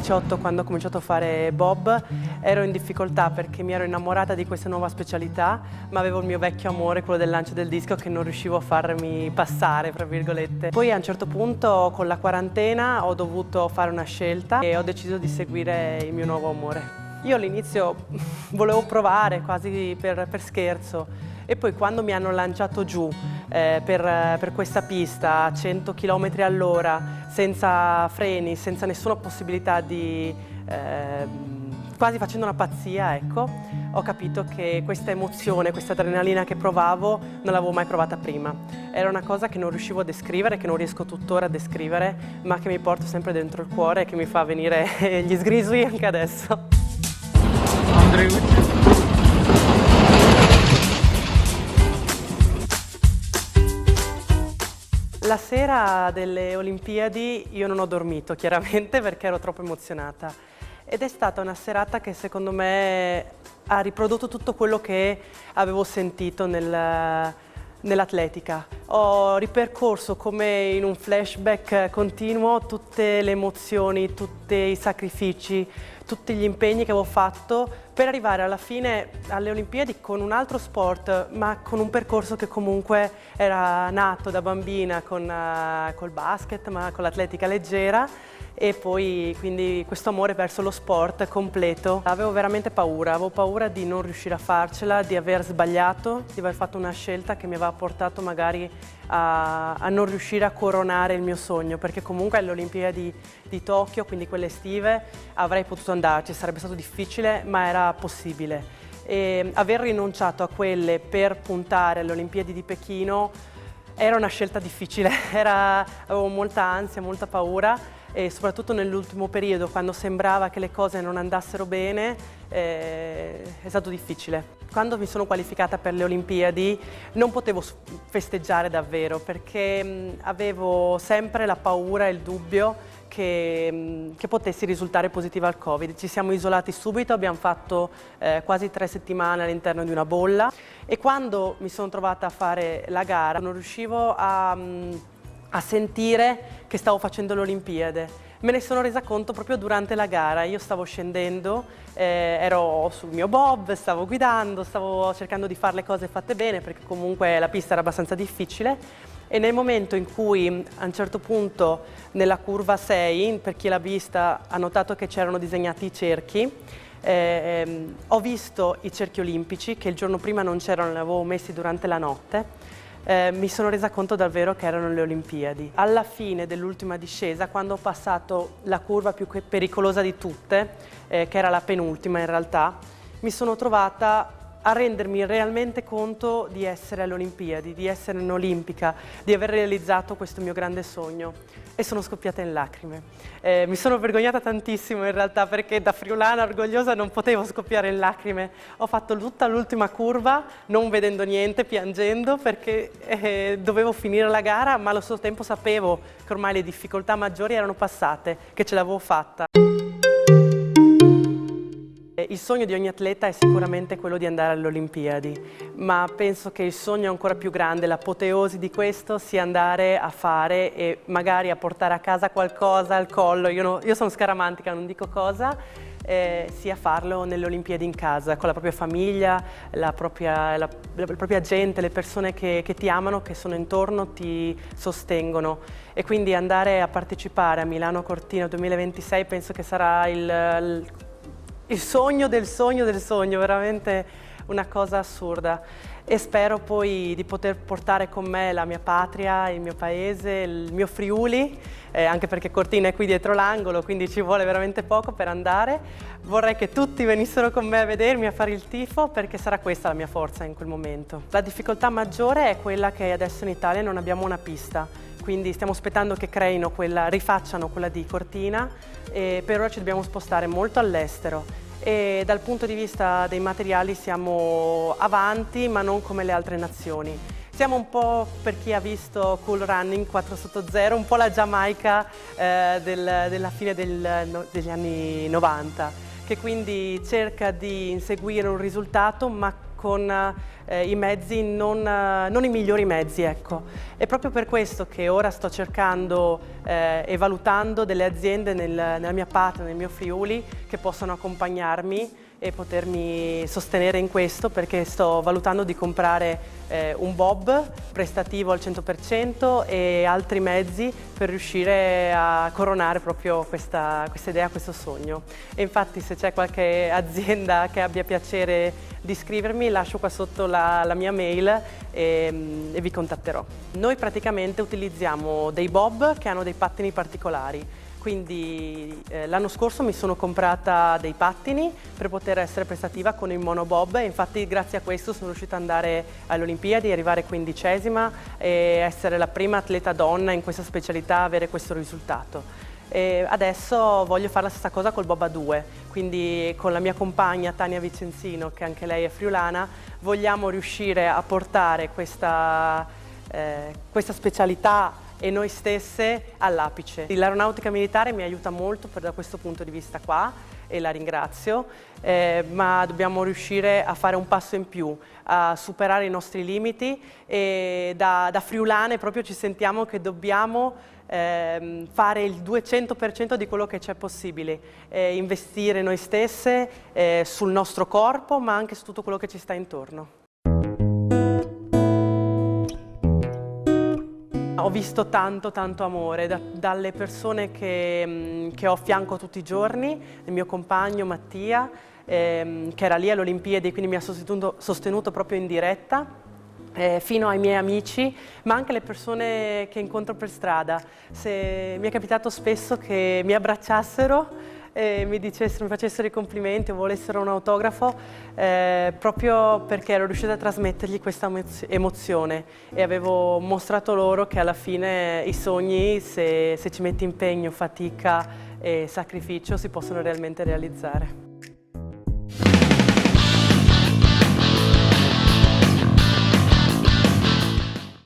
2018, quando ho cominciato a fare bob, ero in difficoltà perché mi ero innamorata di questa nuova specialità, ma avevo il mio vecchio amore, quello del lancio del disco, che non riuscivo a farmi passare, tra virgolette. Poi a un certo punto, con la quarantena, ho dovuto fare una scelta e ho deciso di seguire il mio nuovo amore. Io all'inizio volevo provare quasi per scherzo e poi quando mi hanno lanciato giù per questa pista a 100 km all'ora, senza freni, senza nessuna possibilità di... quasi facendo una pazzia, ecco, ho capito che questa emozione, questa adrenalina che provavo non l'avevo mai provata prima. Era una cosa che non riuscivo a descrivere, che non riesco tuttora a descrivere, ma che mi porto sempre dentro il cuore e che mi fa venire gli sgrisui anche adesso. La sera delle Olimpiadi io non ho dormito, chiaramente, perché ero troppo emozionata. Ed è stata una serata che secondo me ha riprodotto tutto quello che avevo sentito nell'atletica. Ho ripercorso come in un flashback continuo tutte le emozioni, tutti i sacrifici, tutti gli impegni che avevo fatto per arrivare alla fine alle Olimpiadi con un altro sport, ma con un percorso che comunque era nato da bambina col basket, ma con l'atletica leggera, e poi quindi questo amore verso lo sport completo. Avevo veramente paura, avevo paura di non riuscire a farcela, di aver sbagliato, di aver fatto una scelta che mi aveva portato magari a non riuscire a coronare il mio sogno, perché comunque alle Olimpiadi di Tokyo, quindi quelle estive, avrei potuto andarci, sarebbe stato difficile, ma era possibile. E aver rinunciato a quelle per puntare alle Olimpiadi di Pechino era una scelta difficile, avevo molta ansia, molta paura, e soprattutto nell'ultimo periodo, quando sembrava che le cose non andassero bene, è stato difficile. Quando mi sono qualificata per le Olimpiadi non potevo festeggiare davvero, perché avevo sempre la paura e il dubbio che potessi risultare positiva al Covid. Ci siamo isolati subito, abbiamo fatto quasi 3 settimane all'interno di una bolla, e quando mi sono trovata a fare la gara non riuscivo a sentire che stavo facendo le Olimpiadi. Me ne sono resa conto proprio durante la gara. Io stavo scendendo, ero sul mio bob, stavo guidando, stavo cercando di fare le cose fatte bene, perché comunque la pista era abbastanza difficile, e nel momento in cui a un certo punto nella curva 6, per chi l'ha vista ha notato che c'erano disegnati i cerchi, ho visto i cerchi olimpici che il giorno prima non c'erano, li avevo messi durante la notte. Mi sono resa conto davvero che erano le Olimpiadi. Alla fine dell'ultima discesa, quando ho passato la curva più pericolosa di tutte, che era la penultima in realtà, mi sono trovata a rendermi realmente conto di essere alle Olimpiadi, di essere un'olimpica, di aver realizzato questo mio grande sogno, e sono scoppiata in lacrime. Mi sono vergognata tantissimo in realtà, perché da friulana orgogliosa non potevo scoppiare in lacrime. Ho fatto tutta l'ultima curva non vedendo niente, piangendo, perché dovevo finire la gara, ma allo stesso tempo sapevo che ormai le difficoltà maggiori erano passate, che ce l'avevo fatta. Il sogno di ogni atleta è sicuramente quello di andare alle Olimpiadi, ma penso che il sogno ancora più grande, l'apoteosi di questo, sia andare a fare e magari a portare a casa qualcosa al collo. Io sono scaramantica, non dico cosa, sia farlo nelle Olimpiadi in casa, con la propria famiglia, la propria gente, le persone che ti amano, che sono intorno, ti sostengono. E quindi andare a partecipare a Milano Cortina 2026 penso che sarà il sogno del sogno del sogno, veramente una cosa assurda, e spero poi di poter portare con me la mia patria, il mio paese, il mio Friuli, anche perché Cortina è qui dietro l'angolo, quindi ci vuole veramente poco per andare. Vorrei che tutti venissero con me a vedermi, a fare il tifo, perché sarà questa la mia forza in quel momento. La difficoltà maggiore è quella che adesso in Italia non abbiamo una pista, quindi stiamo aspettando che rifacciano quella di Cortina, e per ora ci dobbiamo spostare molto all'estero. E dal punto di vista dei materiali siamo avanti, ma non come le altre nazioni. Siamo un po', per chi ha visto Cool Running 4 sotto 0, un po' la Giamaica della fine degli anni 90, che quindi cerca di inseguire un risultato, ma con i mezzi, non i migliori mezzi, ecco. È proprio per questo che ora sto cercando e valutando delle aziende nella mia patria, nel mio Friuli, che possano accompagnarmi e potermi sostenere in questo, perché sto valutando di comprare un bob prestativo al 100% e altri mezzi per riuscire a coronare proprio questa idea, questo sogno. E infatti, se c'è qualche azienda che abbia piacere di scrivermi, lascio qua sotto la mia mail e vi contatterò. Noi praticamente utilizziamo dei bob che hanno dei pattini particolari. Quindi l'anno scorso mi sono comprata dei pattini per poter essere prestativa con il monobob e infatti grazie a questo sono riuscita ad andare alle Olimpiadi, arrivare 15ª e essere la prima atleta donna in questa specialità a avere questo risultato. E adesso voglio fare la stessa cosa col bob a 2, quindi con la mia compagna Tania Vicenzino, che anche lei è friulana, vogliamo riuscire a portare questa specialità e noi stesse all'apice. L'aeronautica militare mi aiuta molto da questo punto di vista qua e la ringrazio, ma dobbiamo riuscire a fare un passo in più, a superare i nostri limiti e da friulane proprio ci sentiamo che dobbiamo fare il 200% di quello che c'è possibile, investire noi stesse sul nostro corpo ma anche su tutto quello che ci sta intorno. Ho visto tanto amore dalle persone che ho a fianco tutti i giorni, il mio compagno Mattia, che era lì alle Olimpiadi, quindi mi ha sostenuto proprio in diretta, fino ai miei amici, ma anche le persone che incontro per strada. Mi è capitato spesso che mi abbracciassero e mi facessero i complimenti o volessero un autografo, proprio perché ero riuscita a trasmettergli questa emozione e avevo mostrato loro che alla fine i sogni, se ci metti impegno, fatica e sacrificio, si possono realmente realizzare.